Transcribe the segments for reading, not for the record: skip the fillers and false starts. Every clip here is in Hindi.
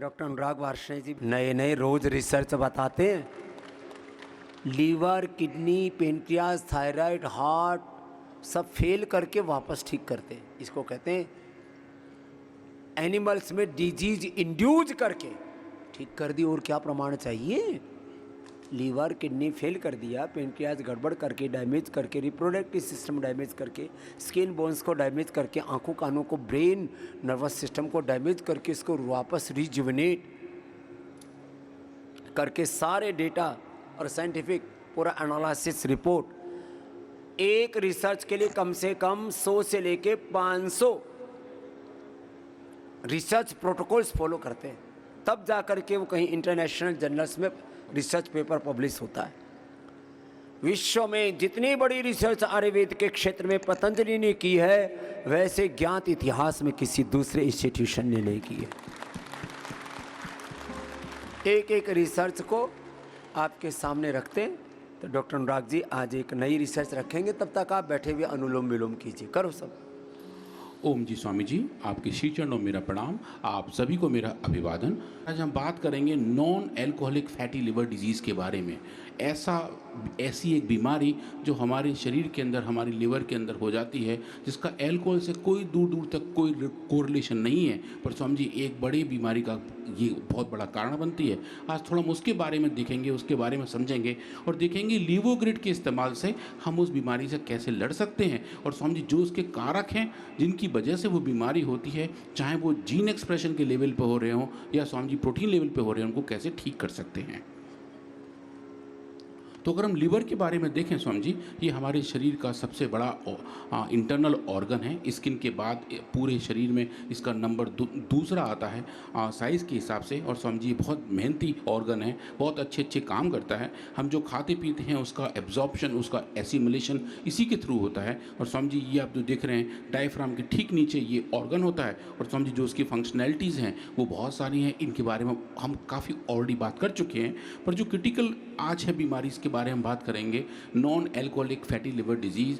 डॉक्टर अनुराग वार्ष्णेय जी नए नए रोज रिसर्च बताते हैं। Liver, kidney, pancreas, thyroid, heart सब फेल करके वापस ठीक करते हैं। इसको कहते हैं एनिमल्स में डिजीज इंड्यूज करके ठीक कर दी। और क्या प्रमाण चाहिए? लीवर, किडनी फेल कर दिया, पेनक्रियास गड़बड़ करके, डैमेज करके, रिप्रोडक्टिव सिस्टम डैमेज करके, स्किन बोन्स को डैमेज करके, आंखों कानों को, ब्रेन, नर्वस सिस्टम को डैमेज करके इसको वापस रिजुविनेट करके सारे डेटा और साइंटिफिक पूरा एनालिसिस रिपोर्ट एक रिसर्च के लिए कम से कम 100 से लेके 500 रिसर्च प्रोटोकॉल्स फॉलो करते हैं, तब जा कर के वो कहीं इंटरनेशनल जर्नल्स में रिसर्च पेपर पब्लिश होता है। विश्व में जितनी बड़ी रिसर्च आयुर्वेद के क्षेत्र में पतंजलि ने की है, वैसे ज्ञात इतिहास में किसी दूसरे इंस्टीट्यूशन ने नहीं की है। एक एक रिसर्च को आपके सामने रखते हैं। तो डॉक्टर अनुराग जी आज एक नई रिसर्च रखेंगे, तब तक आप बैठे हुए अनुलोम विलोम कीजिए। करो सब। ओम जी स्वामी जी, आपके श्री चरणों में मेरा प्रणाम, आप सभी को मेरा अभिवादन। आज हम बात करेंगे non alcoholic fatty liver disease के बारे में। ऐसी एक बीमारी जो हमारे शरीर के अंदर, हमारी लिवर के अंदर हो जाती है, जिसका एल्कोहल से कोई दूर दूर तक कोई कोरिलेशन नहीं है, पर स्वामी जी एक बड़ी बीमारी का ये बहुत बड़ा कारण बनती है। आज थोड़ा हम उसके बारे में देखेंगे, उसके बारे में समझेंगे और देखेंगे लीवोग्रिड के इस्तेमाल से हम उस बीमारी से कैसे लड़ सकते हैं। और स्वामी जी जो उसके कारक हैं जिनकी वजह से वो बीमारी होती है, चाहे वो जीन एक्सप्रेशन के लेवल पे हो रहे हों या स्वामी जी प्रोटीन लेवल पे हो रहे हों, उनको कैसे ठीक कर सकते हैं। तो अगर हम लीवर के बारे में देखें स्वामी जी, ये हमारे शरीर का सबसे बड़ा इंटरनल ऑर्गन है। स्किन के बाद पूरे शरीर में इसका नंबर दूसरा आता है साइज़ के हिसाब से। और स्वामी जी ये बहुत मेहनती ऑर्गन है, बहुत अच्छे काम करता है। हम जो खाते पीते हैं उसका एब्जॉर्प्शन, उसका एसिमुलेशन इसी के थ्रू होता है। और स्वामी जी ये आप जो देख रहे हैं डायफ्राम के ठीक नीचे ये ऑर्गन होता है। और स्वामी जी जो उसकी फंक्शनैलिटीज़ हैं वो बहुत सारी हैं, इनके बारे में हम काफ़ी ऑलरेडी बात कर चुके हैं। पर जो क्रिटिकल आज है बीमारी, इसके बारे में बात करेंगे, non alcoholic fatty liver disease.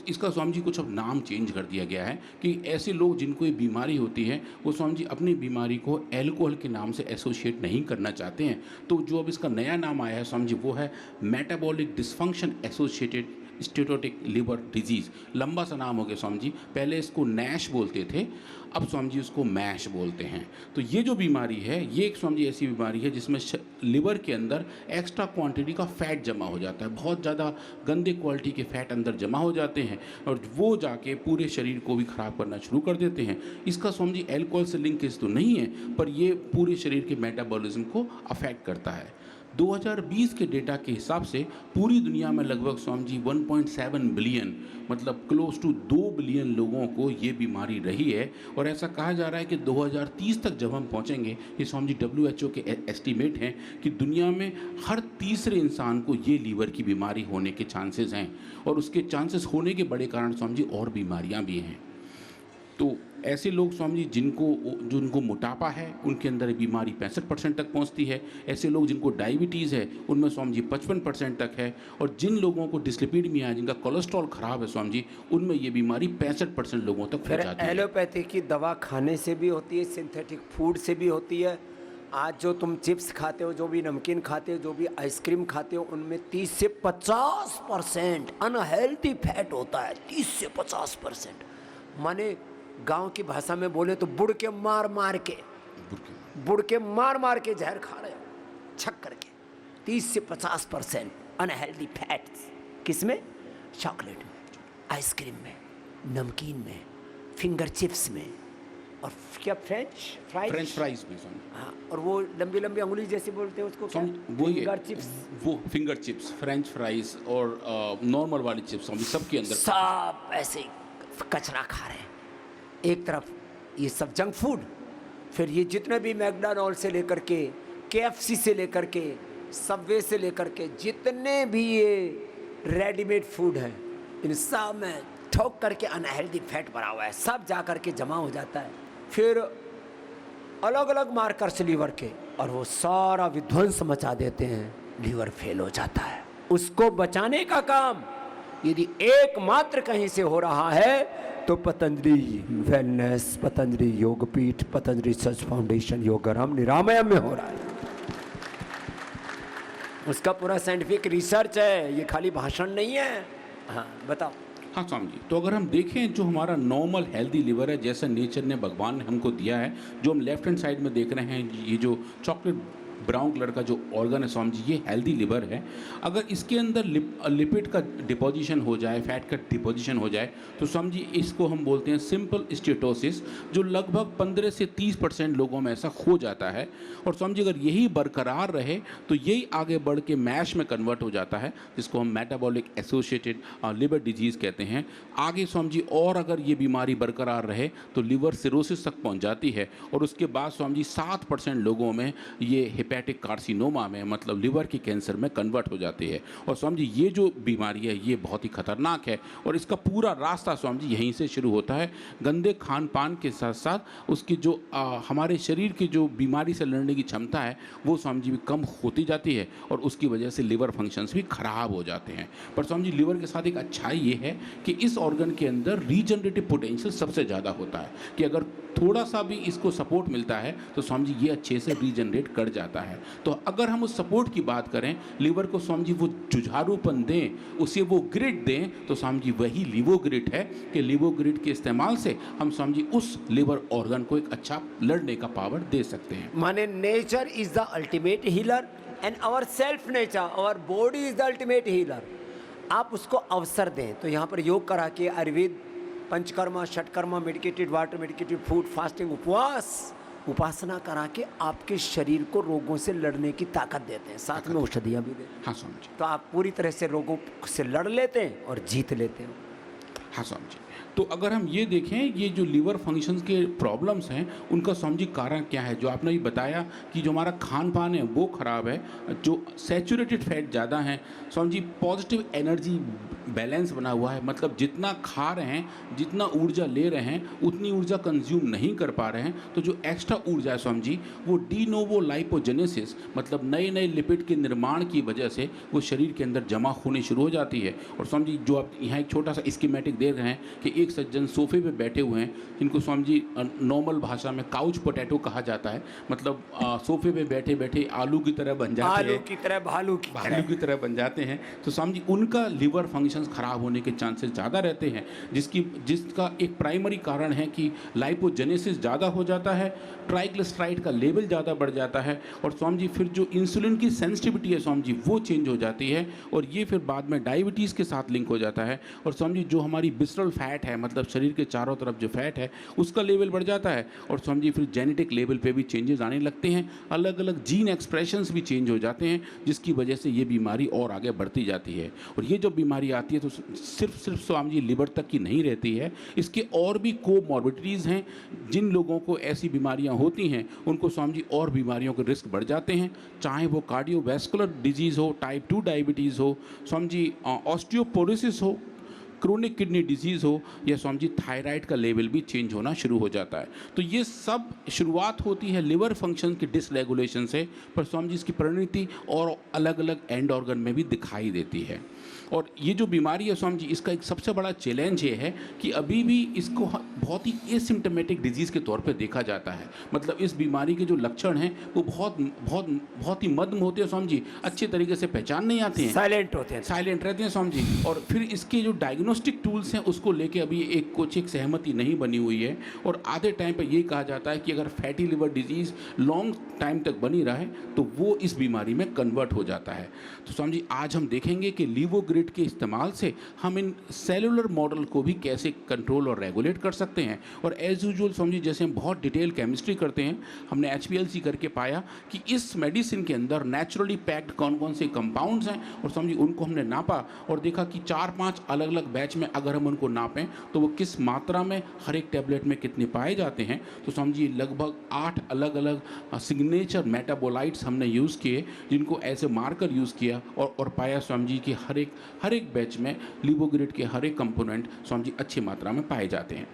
इसका स्वामी जी कुछ अब नाम चेंज कर दिया गया है कि ऐसे लोग जिनको ये बीमारी होती है वो स्वामी जी अपनी बीमारी को एल्कोहल के नाम से एसोसिएट नहीं करना चाहते हैं। तो जो अब इसका नया नाम आया है स्वामी जी वो है metabolic dysfunction associated steatotic liver disease. लंबा सा नाम हो गया स्वामी जी। पहले इसको नैश बोलते थे, अब स्वामी जी उसको मैश बोलते हैं। तो ये जो बीमारी है ये एक स्वामी जी ऐसी बीमारी है जिसमें लिवर के अंदर एक्स्ट्रा क्वांटिटी का फैट जमा हो जाता है। बहुत ज़्यादा गंदे क्वालिटी के फैट अंदर जमा हो जाते हैं और वो जाके पूरे शरीर को भी ख़राब करना शुरू कर देते हैं। इसका स्वामी जी एल्कोहल से लिंकेज तो नहीं है, पर ये पूरे शरीर के मेटाबॉलिज्म को अफेक्ट करता है। 2020 के डेटा के हिसाब से पूरी दुनिया में लगभग स्वामी जी 1.7 बिलियन, मतलब क्लोज टू 2 बिलियन लोगों को ये बीमारी रही है। और ऐसा कहा जा रहा है कि 2030 तक जब हम पहुंचेंगे, ये स्वामी जी WHO के एस्टीमेट हैं कि दुनिया में हर तीसरे इंसान को ये लीवर की बीमारी होने के चांसेस हैं। और उसके चांसेस होने के बड़े कारण स्वामी जी और बीमारियाँ भी हैं। तो ऐसे लोग स्वामी जी जिनको मोटापा है उनके अंदर ये बीमारी 65% तक पहुंचती है। ऐसे लोग जिनको डायबिटीज़ है उनमें स्वामी जी 55% तक है। और जिन लोगों को डिस्लिपिडमिया है, जिनका कोलेस्ट्रॉल खराब है स्वामी जी, उनमें ये बीमारी 65% लोगों तक फैल जाती है। एलोपैथी की दवा खाने से भी होती है, सिंथेटिक फूड से भी होती है। आज जो तुम चिप्स खाते हो, जो भी नमकीन खाते हो, जो भी आइसक्रीम खाते हो, उनमें 30 से 50% अनहेल्थी फैट होता है। 30 से 50% माने गांव की भाषा में बोले तो बुड़ के मार मार के जहर खा रहे हो छक करके। 30 से 50% अनहेल्दी फैट्स किसमें? चॉकलेट में, आइसक्रीम में, नमकीन में, फिंगर चिप्स में, और क्या फ्रेंच फ्राइज में। हाँ, और वो लंबी लंबी अंगुली जैसे बोलते हैं उसको क्या? Finger chips. वो फिंगर चिप्स, फ्रेंच फ्राइज और नॉर्मल वाली चिप्स सबके अंदर सब ऐसे कचरा खा रहे हैं। एक तरफ ये सब जंक फूड, फिर ये जितने भी मैकडॉनल्ड से लेकर के, KFC से लेकर के, सबवे से लेकर के, जितने भी ये रेडीमेड फूड है, इन सब में ठोक करके अनहेल्दी फैट भरा हुआ है। सब जा करके जमा हो जाता है। फिर अलग अलग मार्कर्स लीवर के, और वो सारा विध्वंस मचा देते हैं। लीवर फेल हो जाता है। उसको बचाने का काम यदि एकमात्र कहीं से हो रहा है तो Patanjali wellness, Patanjali Yogpeeth, Patanjali search foundation Yogaram Niramayam में हो रहा है। उसका पूरा साइंटिफिक रिसर्च है, ये खाली भाषण नहीं है। हाँ बताओ। हाँ स्वामी जी, तो अगर हम देखें जो हमारा नॉर्मल हेल्दी लिवर है, जैसा नेचर ने भगवान ने हमको दिया है, जो हम लेफ्ट हैंड साइड में देख रहे हैं, ये जो चॉकलेट ब्राउन कलर का जो ऑर्गन है स्वामी जी, ये हेल्दी लिवर है। अगर इसके अंदर लिपिड का डिपोजिशन हो जाए, फैट का डिपोजिशन हो जाए, तो स्वामी जी इसको हम बोलते हैं सिंपल स्टेटोसिस, जो लगभग 15 से 30% लोगों में ऐसा हो जाता है। और स्वामी जी अगर यही बरकरार रहे तो यही आगे बढ़ के मैश में कन्वर्ट हो जाता है, जिसको हम मेटाबॉलिक एसोसिएटेड लिवर डिजीज़ कहते हैं। आगे स्वामी जी और अगर ये बीमारी बरकरार रहे तो लिवर सिरोसिस तक पहुँच जाती है, और उसके बाद स्वामी जी 7% लोगों में ये हेपेटिक कार्सिनोमा में, मतलब लिवर के कैंसर में कन्वर्ट हो जाती है। और स्वामी जी ये जो बीमारी है ये बहुत ही खतरनाक है, और इसका पूरा रास्ता स्वामी जी यहीं से शुरू होता है। गंदे खान पान के साथ साथ उसकी जो हमारे शरीर की जो बीमारी से लड़ने की क्षमता है वो स्वामी जी भी कम होती जाती है, और उसकी वजह से लिवर फंक्शंस भी खराब हो जाते हैं। पर स्वामी जी लिवर के साथ एक अच्छाई ये है कि इस ऑर्गन के अंदर रीजनरेटिव पोटेंशियल सबसे ज़्यादा होता है, कि अगर थोड़ा सा भी इसको सपोर्ट मिलता है तो स्वामी जी ये अच्छे से रीजनरेट कर जाता है। तो अगर हम उस सपोर्ट की बात करें, लिवर को स्वामी जी वो जुझारूपन दें, उसे वो ग्रिड दें, तो स्वामी जी वही लिवो ग्रिड है कि लिवो ग्रिड के इस्तेमाल से हम स्वामी जी उस लिवर ऑर्गन को एक अच्छा लड़ने का पावर दे सकते हैं। माने nature is the ultimate healer and our self nature, our body is the ultimate healer. आप उसको अवसर दें। तो यहाँ पर योग करा के Ayurveda, panchakarma, shatkarma, medicated water, medicated food, fasting, उपवास, उपासना करा के आपके शरीर को रोगों से लड़ने की ताकत देते हैं, साथ में औषधियाँ भी देते हैं। हाँ स्वामी जी। तो आप पूरी तरह से रोगों से लड़ लेते हैं और जीत लेते हैं। हाँ स्वामी जी, तो अगर हम ये देखें, ये जो लिवर फंक्शंस के प्रॉब्लम्स हैं उनका स्वामी जी कारण क्या है, जो आपने ये बताया कि जो हमारा खान पान है वो ख़राब है, जो सैचुरेटेड फैट ज़्यादा है Swami ji, positive energy balance बना हुआ है, मतलब जितना खा रहे हैं, जितना ऊर्जा ले रहे हैं, उतनी ऊर्जा कंज्यूम नहीं कर पा रहे हैं, तो जो एक्स्ट्रा ऊर्जा है स्वामी जी वो डी नोवो लाइपोजेनेसिस, मतलब नए नए लिपिड के निर्माण की वजह से वो शरीर के अंदर जमा होनी शुरू हो जाती है। और स्वामी जी जो आप यहाँ एक छोटा सा स्कीमेटिक देख रहे हैं कि एक सज्जन सोफे पे बैठे हुए हैं, जिनको स्वामी जी नॉर्मल भाषा में काउच पोटैटो कहा जाता है, मतलब सोफे पे बैठे बैठे आलू की तरह बन जाते हैं, आलू की तरह, भालू की तरह बन जाते हैं। तो स्वामी जी उनका लिवर फंक्शंस खराब होने के चांसेस ज़्यादा रहते हैं, जिसका एक प्राइमरी कारण है कि लाइपोजेनेसिस ज़्यादा हो जाता है, ट्राइग्लिसराइड का लेवल ज़्यादा बढ़ जाता है, और स्वामी जी फिर जो इंसुलिन की सेंसिटिविटी है स्वामी जी वो चेंज हो जाती है, और ये फिर बाद में डायबिटीज़ के साथ लिंक हो जाता है। और स्वामी जी जो हमारी विसरल फैट है, मतलब शरीर के चारों तरफ जो फैट है उसका लेवल बढ़ जाता है, और स्वामी जी फिर जेनेटिक लेवल पे भी चेंजेस आने लगते हैं, अलग अलग जीन एक्सप्रेशंस भी चेंज हो जाते हैं, जिसकी वजह से ये बीमारी और आगे बढ़ती जाती है। और ये जो बीमारी आती है तो सिर्फ स्वामी जी लिवर तक की नहीं रहती है, इसके और भी कोमॉर्बिडिटीज़ हैं। जिन लोगों को ऐसी बीमारियां होती हैं उनको स्वामी जी और बीमारियों के रिस्क बढ़ जाते हैं, चाहे वो कार्डियोवैस्कुलर डिजीज़ हो, टाइप 2 डायबिटीज़ हो, स्वामी जी ऑस्टियोपोरोसिस हो, क्रोनिक किडनी डिजीज़ हो, या स्वामी जी थायराइड का लेवल भी चेंज होना शुरू हो जाता है। तो ये सब शुरुआत होती है लिवर फंक्शन की डिसरेगुलेशन से, पर स्वामी जी इसकी परिणति और अलग अलग एंड ऑर्गन में भी दिखाई देती है। और ये जो बीमारी है स्वामी जी, इसका एक सबसे बड़ा चैलेंज ये है कि अभी भी इसको बहुत ही एसिम्टोमेटिक डिजीज़ के तौर पे देखा जाता है, मतलब इस बीमारी के जो लक्षण हैं वो बहुत ही मध्यम होते हैं स्वामी जी, अच्छे तरीके से पहचान नहीं आते हैं, साइलेंट होते हैं, साइलेंट रहते हैं स्वामी जी। और फिर इसके जो डायग्नोस्टिक टूल्स हैं उसको लेके अभी एक सहमति नहीं बनी हुई है, और आधे टाइम पर यही कहा जाता है कि अगर fatty liver disease long time तक बनी रहे तो वो इस बीमारी में कन्वर्ट हो जाता है। तो स्वामी जी आज हम देखेंगे कि लिवो ग्रिड के इस्तेमाल से हम इन सेलुलर मॉडल को भी कैसे कंट्रोल और रेगुलेट कर सकते हैं। और एज यूजुअल स्वामी जी जैसे हम बहुत डिटेल केमिस्ट्री करते हैं, हमने HPLC करके पाया कि इस मेडिसिन के अंदर नेचुरली पैक्ड कौन कौन से कंपाउंड्स हैं, और स्वामी जी उनको हमने नापा और देखा कि 4-5 अलग अलग बैच में अगर हम उनको नापें तो वो किस मात्रा में हर एक टैबलेट में कितने पाए जाते हैं। तो स्वामी जी लगभग 8 अलग अलग सिग्नेचर मेटाबोलाइट्स हमने यूज़ किए, जिनको ऐसे मार्कर यूज़ किया, और पाया स्वामी जी कि हर एक बैच में लिवोग्रिड के हर एक कंपोनेंट स्वामी जी अच्छी मात्रा में पाए जाते हैं।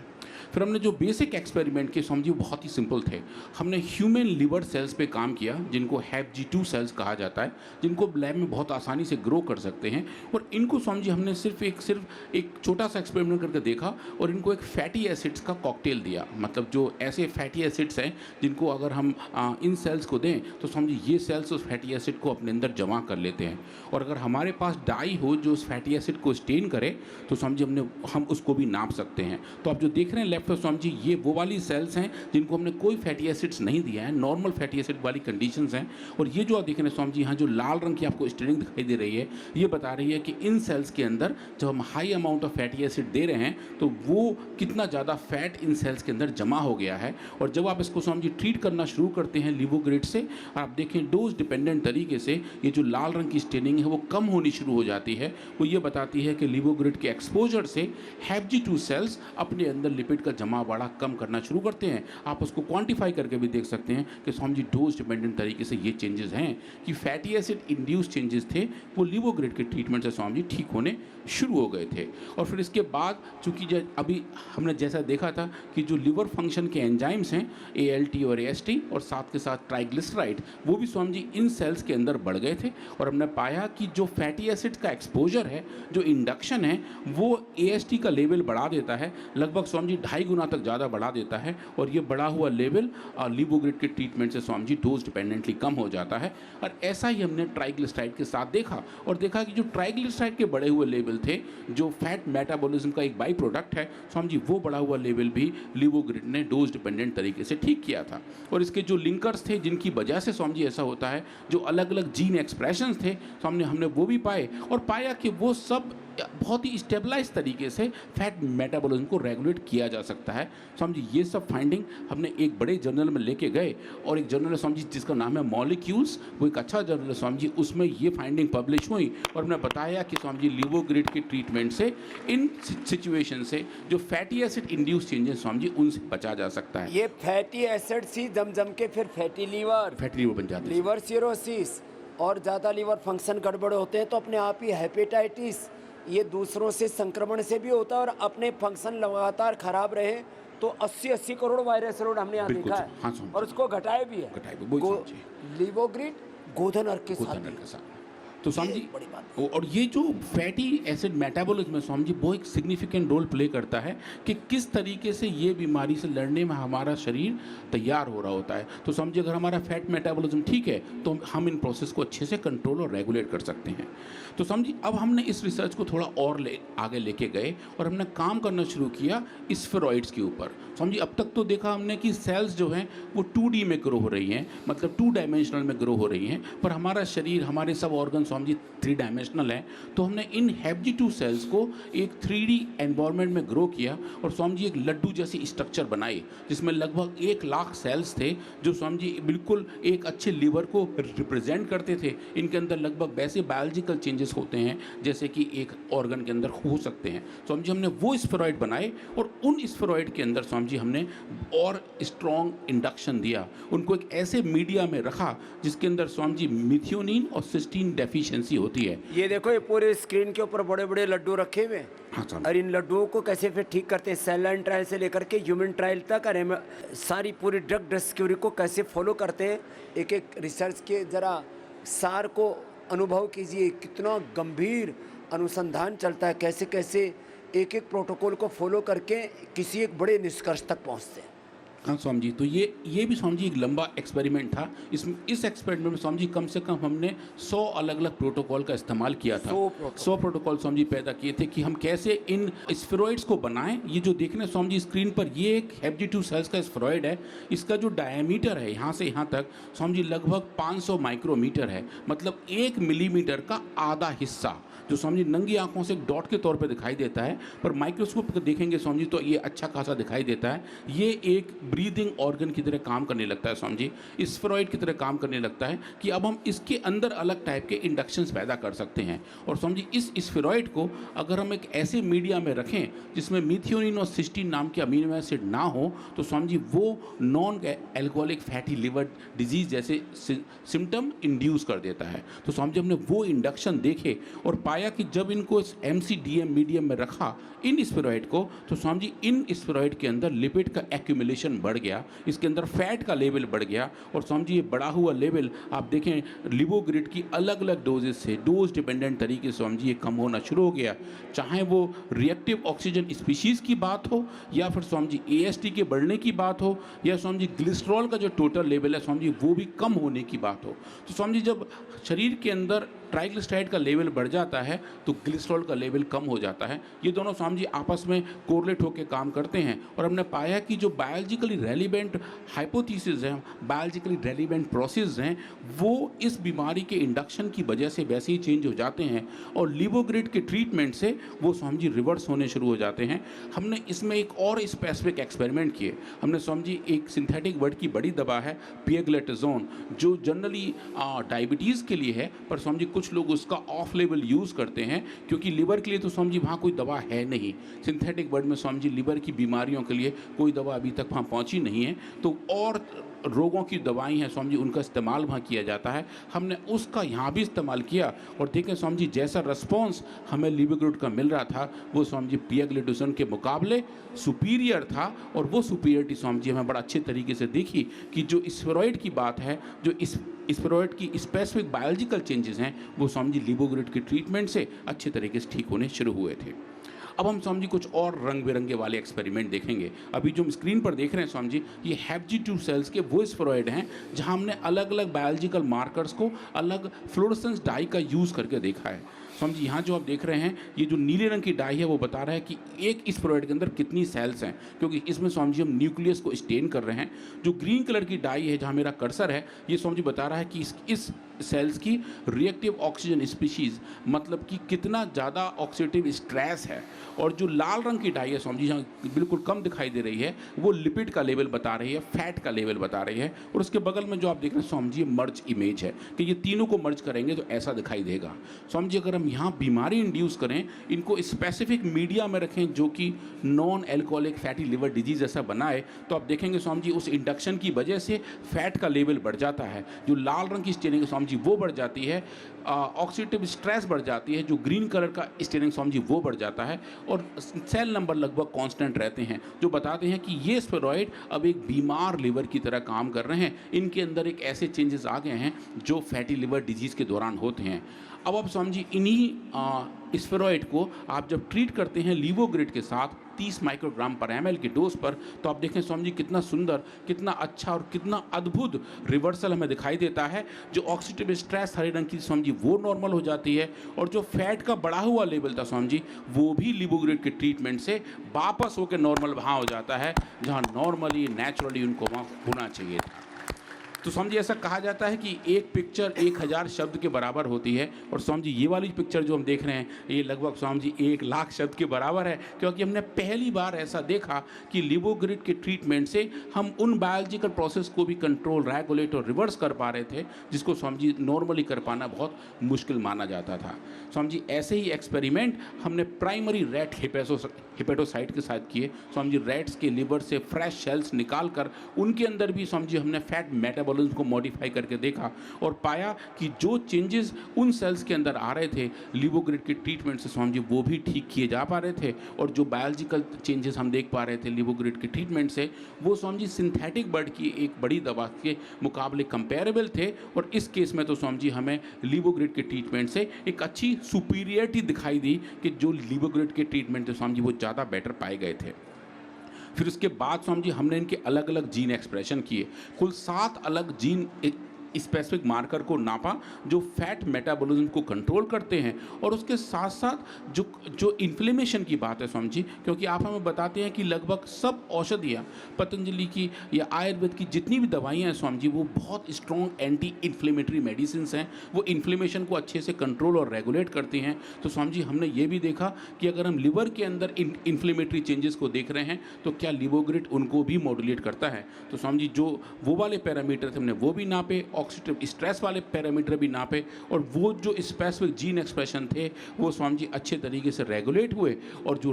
फिर हमने जो बेसिक एक्सपेरिमेंट किए स्वामी जी वो बहुत ही सिंपल थे। हमने ह्यूमन लिवर सेल्स पे काम किया जिनको HBG2 सेल्स कहा जाता है, जिनको लैब में बहुत आसानी से ग्रो कर सकते हैं। और इनको स्वामी जी हमने सिर्फ एक छोटा सा एक्सपेरिमेंट करके देखा और इनको एक फैटी एसिड्स का कॉकटेल दिया। मतलब जो ऐसे फैटी एसिड्स हैं जिनको अगर हम इन सेल्स को दें तो स्वामी जी ये सेल्स उस फैटी एसिड को अपने अंदर जमा कर लेते हैं। और अगर हमारे पास डाई हो जो उस फैटी एसिड को स्टेन करे तो स्वामी जी हम उसको भी नाप सकते हैं। तो आप जो देख रहे हैं लेफ्ट में स्वामी जी ये वो वाली सेल्स हैं जिनको हमने कोई फैटी एसिड्स नहीं दिया है, नॉर्मल फैटी एसिड वाली कंडीशंस हैं। और ये जो आप देख रहे हैं स्वामी जी यहाँ जो लाल रंग की आपको स्टेनिंग दिखाई दे रही है ये बता रही है कि इन सेल्स के अंदर जब हम high amount of fatty acid दे रहे हैं तो वो कितना ज़्यादा फैट इन सेल्स के अंदर जमा हो गया है। और जब आप इसको स्वामी जी ट्रीट करना शुरू करते हैं लिवोग्रिड से और आप देखें डोज डिपेंडेंट तरीके से ये जो लाल रंग की स्टेनिंग है वो कम होनी शुरू हो जाती है। वो ये बताती है कि लिवोग्रिड के एक्सपोजर से HBG2 सेल्स अपने अंदर लिपिड का जमावड़ा कम करना शुरू करते हैं। आप उसको क्वांटिफाई करके भी देख सकते हैं कि स्वामी जी डोज डिपेंडेंट तरीके से ये चेंजेस हैं कि फैटी एसिड इंड्यूस चेंजेस थे वो लिवोग्रिड के ट्रीटमेंट से स्वामी जी ठीक होने शुरू हो गए थे। और फिर इसके बाद चूँकि अभी हमने जैसा देखा था कि जो लिवर फंक्शन के एंजाइम्स हैं ALT और AST और साथ के साथ ट्राइग्लिसराइड वो भी स्वामी जी इन सेल्स के अंदर बढ़ गए थे। और हमने पाया कि जो फैटी एसिड का एक्सपोजर है, जो इंडक्शन है, वो AST का लेवल बढ़ा देता है, लगभग स्वामी जी 2.5 गुना तक ज़्यादा बढ़ा देता है। और ये बढ़ा हुआ लेवल लिवोग्रिड के ट्रीटमेंट से स्वामी जी डोज डिपेंडेंटली कम हो जाता है। और ऐसा ही हमने ट्राइग्लिसराइड के साथ देखा और देखा कि जो ट्राइग्लिसराइड के बढ़े हुए लेवल थे, जो फैट मेटाबॉलिज्म का एक बाई प्रोडक्ट है स्वामी जी, वो बढ़ा हुआ लेवल भी लिवोग्रिड ने डोज डिपेंडेंट तरीके से ठीक किया था। और इसके जो लिंकर्स थे जिनकी वजह से स्वामी जी ऐसा होता है, जो अलग अलग जीन एक्सप्रेशंस थे स्वामी हमने वो भी पाए और पाया कि वो सब बहुत ही स्टेबलाइज तरीके से फैट मेटाबॉलिज्म को रेगुलेट किया जा सकता है। स्वामी जी ये सब फाइंडिंग हमने एक बड़े जर्नल में लेके गए और एक जर्नल है स्वामी जी जिसका नाम है मॉलिक्यूल्स, वो एक अच्छा जर्नल है स्वामी जी, उसमें ये फाइंडिंग पब्लिश हुई और हमने बताया कि स्वामी जी लिवोग्रिड के ट्रीटमेंट से इन सिचुएशन से जो fatty acid induce changes Swami जी उनसे बचा जा सकता है। ये फैटी एसिड्स ही जम के फिर फैटी लीवर बन जाते हैं, लीवर सिरोसिस और ज़्यादा लीवर फंक्शन गड़बड़ होते हैं तो अपने आप ही हेपेटाइटिस, ये दूसरों से संक्रमण से भी होता है। और अपने फंक्शन लगातार खराब रहे तो 80 करोड़ वायरस लोड हमने यहाँ देखा है। हाँ, और उसको घटाए भी है लिवोग्रिड गोधन अर्क के साथ। तो स्वामी जी बड़ी बात और ये जो फैटी एसिड मेटाबॉलिज्म है स्वामी जी वो एक सिग्निफिकेंट रोल प्ले करता है कि किस तरीके से ये बीमारी से लड़ने में हमारा शरीर तैयार हो रहा होता है। तो स्वामी जी अगर हमारा फैट मेटाबॉलिज्म ठीक है तो हम इन प्रोसेस को अच्छे से कंट्रोल और रेगुलेट कर सकते हैं। तो स्वामी जी अब हमने इस रिसर्च को थोड़ा और आगे लेके गए और हमने काम करना शुरू किया स्फेरॉइड्स के ऊपर। स्वामी जी अब तक तो देखा हमने कि सेल्स जो हैं वो 2D में ग्रो हो रही हैं, मतलब 2 डायमेंशनल में ग्रो हो रही हैं, पर हमारा शरीर हमारे सब ऑर्गन स्वामी जी 3 डायमेंशनल है। तो हमने इन HBG2 सेल्स को एक 3D एनवायरनमेंट में ग्रो किया और स्वामी जी एक लड्डू जैसी स्ट्रक्चर बनाई जिसमें लगभग 1 लाख सेल्स थे जो स्वामी जी बिल्कुल एक अच्छे लीवर को रिप्रेजेंट करते थे। इनके अंदर लगभग वैसे बायोलॉजिकल चेंजेस होते हैं जैसे कि एक ऑर्गन के अंदर हो सकते हैं। स्वामी जी हमने वो स्फेरॉइड बनाए और उन स्फेरॉइड के अंदर स्वामी जी हमने और स्ट्रॉन्ग इंडक्शन दिया, उनको एक ऐसे मीडिया में रखा जिसके अंदर स्वामी जी मिथियोनिन और सिस्टीन डेफिशिएंसी होती है। ये देखो ये पूरे स्क्रीन के ऊपर बड़े बड़े लड्डू रखे हुए हैं। हाँ, और इन लड्डुओं को कैसे फिर ठीक करते हैं, सेल लाइन ट्रायल से लेकर के ह्यूमन ट्रायल तक, और सारी पूरी ड्रग डिस्कवरी को कैसे फॉलो करते हैं। एक एक रिसर्च के ज़रा सार को अनुभव कीजिए, कितना गंभीर अनुसंधान चलता है, कैसे कैसे एक एक प्रोटोकॉल को फॉलो करके किसी एक बड़े निष्कर्ष तक पहुंचते हैं। हाँ स्वामी जी, तो ये भी स्वामी जी एक लंबा एक्सपेरिमेंट था। इस एक्सपेरिमेंट में स्वामी जी कम से कम हमने 100 अलग अलग प्रोटोकॉल का इस्तेमाल किया था। 100 प्रोटोकॉल स्वामी जी पैदा किए थे कि हम कैसे इन स्फेरॉइड्स को बनाएं। ये जो देख रहे हैं स्वामी जी स्क्रीन पर, ये एक HBG2 सेल्स का स्फेरॉइड है। इसका जो डायमीटर है यहाँ से यहाँ तक स्वामी जी लगभग 500 माइक्रोमीटर है, मतलब 1 मिलीमीटर का आधा हिस्सा, जो स्वामी जी नंगी आंखों से एक डॉट के तौर पे दिखाई देता है, पर माइक्रोस्कोप पर देखेंगे स्वामी जी तो ये अच्छा खासा दिखाई देता है। ये एक ब्रीदिंग ऑर्गन की तरह काम करने लगता है स्वामी जी, स्फेरॉइड की तरह काम करने लगता है कि अब हम इसके अंदर अलग टाइप के इंडक्शंस पैदा कर सकते हैं। और स्वामी जी इस स्फेरॉइड को अगर हम एक ऐसे मीडिया में रखें जिसमें मिथियोनिन और सिस्टीन नाम के अमीनो एसिड ना हो तो स्वामी जी वो non alcoholic fatty liver disease जैसे सिम्टम इंड्यूस कर देता है। तो स्वामी जी हमने वो इंडक्शन देखे और पाया कि जब इनको इस MCDM मीडियम में रखा इन स्टेरॉइड को, तो स्वामी जी इन स्टेरॉइड के अंदर लिपिड का एक्यूमुलेशन बढ़ गया, इसके अंदर फैट का लेवल बढ़ गया। और स्वामी जी ये बढ़ा हुआ लेवल आप देखें लिवोग्रिड की अलग अलग डोजेस से डोज डिपेंडेंट तरीके से स्वामी जी ये कम होना शुरू हो गया। चाहे वो रिएक्टिव ऑक्सीजन स्पीशीज़ की बात हो या फिर स्वामी जी AST के बढ़ने की बात हो या स्वामी जी ग्लिसरॉल का जो टोटल लेवल है स्वामी जी वो भी कम होने की बात हो। तो स्वामी जी जब शरीर के अंदर ट्राइग्लिसराइड का लेवल बढ़ जाता है तो ग्लिसरॉल का लेवल कम हो जाता है। ये दोनों स्वामी जी आपस में कोरिलेट होकर काम करते हैं और हमने पाया कि जो बायोलॉजिकली रेलिवेंट हाइपोथेसिस हैं, बायोलॉजिकली रेलिवेंट प्रोसेस हैं, वो इस बीमारी के इंडक्शन की वजह से वैसे ही चेंज हो जाते हैं और लिवोग्रिड के ट्रीटमेंट से वो स्वामी जी रिवर्स होने शुरू हो जाते हैं। हमने इसमें एक और स्पेसिफिक एक्सपेरिमेंट किए। हमने स्वामी जी एक सिंथेटिक वर्ड की बड़ी दवा है पियाग्लेटाजोन, जो जनरली डायबिटीज़ के लिए है, पर स्वामी जी कुछ लोग उसका ऑफ लेवल यूज़ करते हैं क्योंकि लिवर के लिए तो स्वामी जी वहाँ कोई दवा है नहीं। सिंथेटिक वर्ड में स्वामी जी लिवर की बीमारियों के लिए कोई दवा अभी तक वहाँ पहुँची नहीं है, तो और रोगों की दवाई हैं स्वामी जी उनका इस्तेमाल वहाँ किया जाता है। हमने उसका यहाँ भी इस्तेमाल किया और देखें स्वामी जी जैसा रिस्पॉन्स हमें लिवोग्रिड का मिल रहा था वो स्वामी जी पियाग्लेटाजोन के मुकाबले सुपीरियर था। और वो सुपीरियरिटी स्वामी जी हमें बड़ा अच्छे तरीके से देखी कि जो स्टेरॉइड की बात है, जो इस स्टेरॉइड की स्पेसिफिक बायोलॉजिकल चेंजेस हैं वो स्वामी जी लिवोग्रिड के ट्रीटमेंट से अच्छे तरीके से ठीक होने शुरू हुए थे। अब हम स्वामी जी कुछ और रंग बिरंगे वाले एक्सपेरिमेंट देखेंगे। अभी जो हम स्क्रीन पर देख रहे हैं स्वामी जी ये HBG2 सेल्स के वो स्टेरॉइड हैं जहां हमने अलग अलग बायोलॉजिकल मार्कर्स को अलग फ्लोरोसेंस डाई का यूज़ करके देखा है। स्वामी जी यहाँ जो आप देख रहे हैं ये जो नीले रंग की डाई है वो बता रहा है कि एक स्टेरॉइड के अंदर कितनी सेल्स हैं, क्योंकि इसमें स्वामी जी हम न्यूक्लियस को स्टेन कर रहे हैं। जो ग्रीन कलर की डाई है जहाँ मेरा कर्सर है ये स्वामी जी बता रहा है कि इस सेल्स की रिएक्टिव ऑक्सीजन स्पीशीज़ मतलब कि कितना ज़्यादा ऑक्सीडेटिव स्ट्रेस है। और जो लाल रंग की डाई है स्वामी जी जहाँ बिल्कुल कम दिखाई दे रही है वो लिपिड का लेवल बता रही है, फैट का लेवल बता रही है। और उसके बगल में जो आप देख रहे हैं स्वामी जी मर्ज इमेज है कि ये तीनों को मर्ज करेंगे तो ऐसा दिखाई देगा। स्वामी जी अगर हम यहाँ बीमारी इंड्यूस करें, इनको स्पेसिफिक मीडिया में रखें जो कि non alcoholic fatty liver disease ऐसा बनाए, तो आप देखेंगे स्वामी जी उस इंडक्शन की वजह से फैट का लेवल बढ़ जाता है। जो लाल रंग की स्टेनिंग है स्वामी जी वो बढ़ जाती है, ऑक्सीडेटिव स्ट्रेस बढ़ जाती है। जो ग्रीन कलर का स्टेनिंग स्वामी जी वो बढ़ जाता है और सेल नंबर लगभग कांस्टेंट रहते हैं, जो बताते हैं कि ये स्टेरॉइड अब एक बीमार लिवर की तरह काम कर रहे हैं। इनके अंदर एक ऐसे चेंजेस आ गए हैं जो फैटी लिवर डिजीज़ के दौरान होते हैं। अब आप स्वामी जी इन्हीं स्टेरॉइड को आप जब ट्रीट करते हैं लिवोग्रिड के साथ 30 माइक्रोग्राम पर ml की डोज पर, तो आप देखें स्वामी जी कितना सुंदर, कितना अच्छा और कितना अद्भुत रिवर्सल हमें दिखाई देता है। जो ऑक्सीडेटिव स्ट्रेस हरे रंग की स्वामी जी वो नॉर्मल हो जाती है और जो फैट का बढ़ा हुआ लेवल था स्वामी जी वो भी लिवोग्रिड के ट्रीटमेंट से वापस होकर नॉर्मल वहाँ हो जाता है जहाँ नॉर्मली नेचुरली उनको वहाँ होना चाहिए था। तो स्वामी जी ऐसा कहा जाता है कि एक पिक्चर 1000 शब्द के बराबर होती है। और स्वामी जी ये वाली पिक्चर जो हम देख रहे हैं ये लगभग स्वामी जी 1 लाख शब्द के बराबर है, क्योंकि हमने पहली बार ऐसा देखा कि लिवोग्रिड के ट्रीटमेंट से हम उन बायोलॉजिकल प्रोसेस को भी कंट्रोल, रेगुलेट और रिवर्स कर पा रहे थे जिसको स्वामी जी नॉर्मली कर पाना बहुत मुश्किल माना जाता था। स्वामी जी ऐसे ही एक्सपेरिमेंट हमने प्राइमरी रैट हेपेटोसाइट के साथ किए। स्वामी जी रैट्स के लिवर से फ्रेश सेल्स निकाल कर उनके अंदर भी स्वामी जी हमने फैट मेटाबॉलिज्म को मॉडिफाई करके देखा और पाया कि जो चेंजेस उन सेल्स के अंदर आ रहे थे लिवोग्रिड के ट्रीटमेंट से स्वामी जी वो भी ठीक किए जा पा रहे थे। और जो बायोलॉजिकल चेंजेस हम देख पा रहे थे लिवोग्रिड के ट्रीटमेंट से वो स्वामी जी सिंथेटिक बर्ड की एक बड़ी दवा के मुकाबले कंपेरेबल थे। और इस केस में तो स्वामी जी हमें लिवोग्रिड के ट्रीटमेंट से एक अच्छी सुपीरियरिटी दिखाई दी कि जो लिवोग्रिड के ट्रीटमेंट थे स्वामी जी वो ज़्यादा बेटर पाए गए थे। फिर उसके बाद स्वामी जी हमने इनके अलग अलग जीन एक्सप्रेशन किए, कुल 7 अलग जीन स्पेसिफिक मार्कर को नापा जो फैट मेटाबॉलिज्म को कंट्रोल करते हैं। और उसके साथ साथ जो इन्फ्लेमेशन की बात है स्वामी जी, क्योंकि आप हमें बताते हैं कि लगभग सब औषधियाँ पतंजलि की या आयुर्वेद की जितनी भी दवाइयाँ हैं स्वामी जी वो बहुत स्ट्रॉन्ग एंटी इन्फ्लेमेटरी मेडिसिन हैं, वो इन्फ्लेमेशन को अच्छे से कंट्रोल और रेगुलेट करती हैं। तो स्वामी जी हमने ये भी देखा कि अगर हम लिवर के अंदर इन्फ्लेमेटरी चेंजेस को देख रहे हैं तो क्या लिवोग्रिड उनको भी मॉड्यूलेट करता है। तो स्वामी जी जो वो वाले पैरामीटर थे हमने वो भी नापे, ऑक्सीडेटिव स्ट्रेस वाले पैरामीटर भी नापे और वो जो स्पेसिफिक जीन एक्सप्रेशन थे वो स्वामी जी अच्छे तरीके से रेगुलेट हुए और जो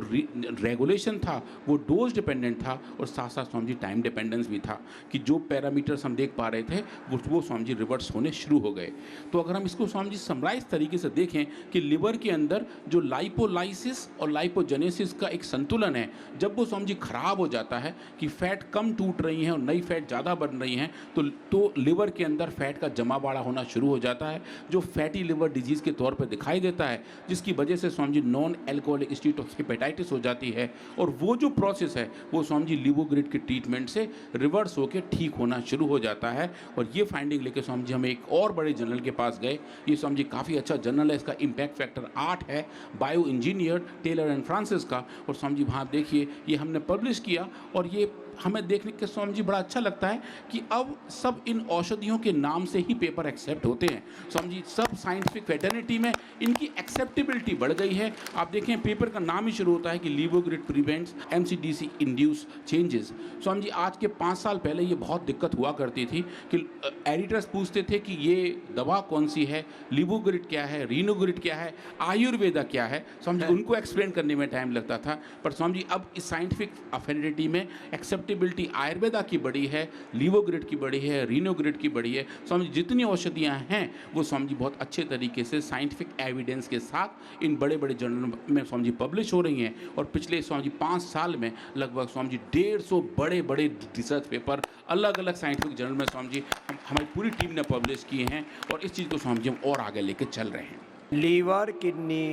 रेगुलेशन था वो डोज डिपेंडेंट था और साथ साथ स्वामी जी टाइम डिपेंडेंस भी था कि जो पैरामीटर्स हम देख पा रहे थे वो स्वामी जी रिवर्स होने शुरू हो गए। तो अगर हम इसको स्वामी जी समराइज तरीके से देखें कि लिवर के अंदर जो लाइपोलाइसिस और लाइपोजेनेसिस का एक संतुलन है, जब वो स्वामी जी खराब हो जाता है कि फैट कम टूट रही है और नई फैट ज़्यादा बन रही हैं तो लिवर के अंदर फैट का जमावाड़ा होना शुरू हो जाता है जो फैटी लिवर डिजीज़ के तौर पर दिखाई देता है, जिसकी वजह से Swami ji non alcoholic steatohepatitis हो जाती है और वो जो प्रोसेस है वो स्वामी जी लिवोग्रिड के ट्रीटमेंट से रिवर्स होकर ठीक होना शुरू हो जाता है। और ये फाइंडिंग लेके स्वामी जी हम एक और बड़े जर्नल के पास गए। ये स्वामी जी काफ़ी अच्छा जर्नल है, इसका इम्पैक्ट फैक्टर 8 है, bio engineer Taylor and Francis का। और स्वामी जी वहाँ देखिए ये हमने पब्लिश किया और ये हमें देखने के स्वामी जी बड़ा अच्छा लगता है कि अब सब इन औषधियों के नाम से ही पेपर एक्सेप्ट होते हैं। स्वामी जी सब साइंटिफिक फेटर्निटी में इनकी एक्सेप्टेबिलिटी बढ़ गई है। आप देखें पेपर का नाम ही शुरू होता है कि Livogrit prevents MCDC induce changes. Swami ji आज के 5 साल पहले ये बहुत दिक्कत हुआ करती थी कि एडिटर्स पूछते थे कि ये दवा कौन सी है, लिवोग्रिड क्या है, रीनोग्रिड क्या है, आयुर्वेदा क्या है। स्वामी जी उनको एक्सप्लेन करने में टाइम लगता था, पर स्वामी जी अब इस साइंटिफिक अफिनिटी में एक्सेप्टेबिलिटी आयुर्वेदा की बड़ी है, लिवोग्रिड की बड़ी है, रीनोग्रिड की बड़ी है। स्वामी जी जितनी औषधियाँ हैं वो स्वामी जी बहुत अच्छे तरीके से साइंटिफिक एविडेंस के साथ इन बड़े बड़े जर्नल में स्वामी जी पब्लिश हो रही हैं। और पिछले स्वामी जी 5 साल में लगभग स्वामी जी 150 बड़े बड़े रिसर्च पेपर अलग अलग साइंटिफिक जर्नल में स्वामी जी हमारी पूरी टीम ने पब्लिश किए हैं और इस चीज़ को स्वामी जी हम और आगे लेके चल रहे हैं। लीवर किडनी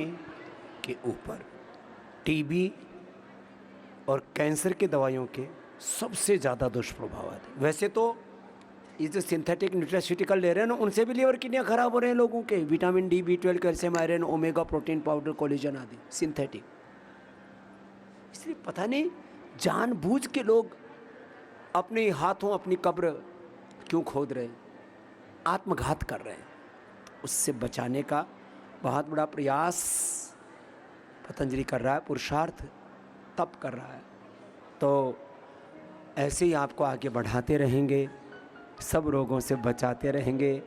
के ऊपर टीबी और कैंसर की दवाइयों के सबसे ज़्यादा दुष्प्रभाव आते हैं। वैसे तो ये जो सिंथेटिक न्यूट्रास्यूटिकल ले रहे हैं ना, उनसे भी लीवर किडनियाँ खराब हो रहे हैं लोगों के। Vitamin D, B12, calcium, iron, omega, protein powder, collagen आदि सिंथेटिक। इसलिए पता नहीं जानबूझ के लोग अपने हाथों अपनी कब्र क्यों खोद रहे हैं, आत्मघात कर रहे हैं। उससे बचाने का बहुत बड़ा प्रयास पतंजलि कर रहा है, पुरुषार्थ तप कर रहा है। तो ऐसे ही आपको आगे बढ़ाते रहेंगे, सब रोगों से बचाते रहेंगे।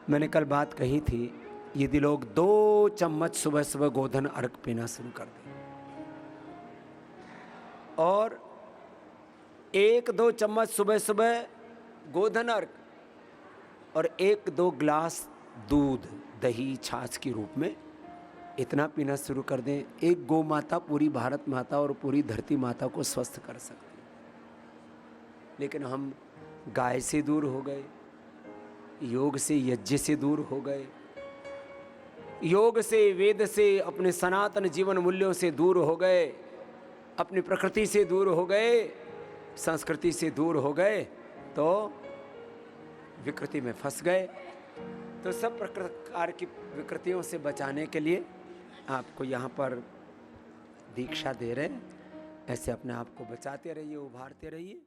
मैंने कल बात कही थी, यदि लोग 2 चम्मच सुबह सुबह गोधन अर्घ पीना शुरू कर दें और 1-2 चम्मच सुबह सुबह गोधन अर्घ और 1-2 ग्लास दूध, दही, छाछ के रूप में इतना पीना शुरू कर दें, एक गौ माता पूरी भारत माता और पूरी धरती माता को स्वस्थ कर सकती है। लेकिन हम गाय से दूर हो गए, योग से यज्ञ से दूर हो गए, योग से वेद से अपने सनातन जीवन मूल्यों से दूर हो गए, अपनी प्रकृति से दूर हो गए, संस्कृति से दूर हो गए, तो विकृति में फंस गए। तो सब प्रकार की विकृतियों से बचाने के लिए आपको यहाँ पर दीक्षा दे रहे हैं। ऐसे अपने आप को बचाते रहिए, उभारते रहिए।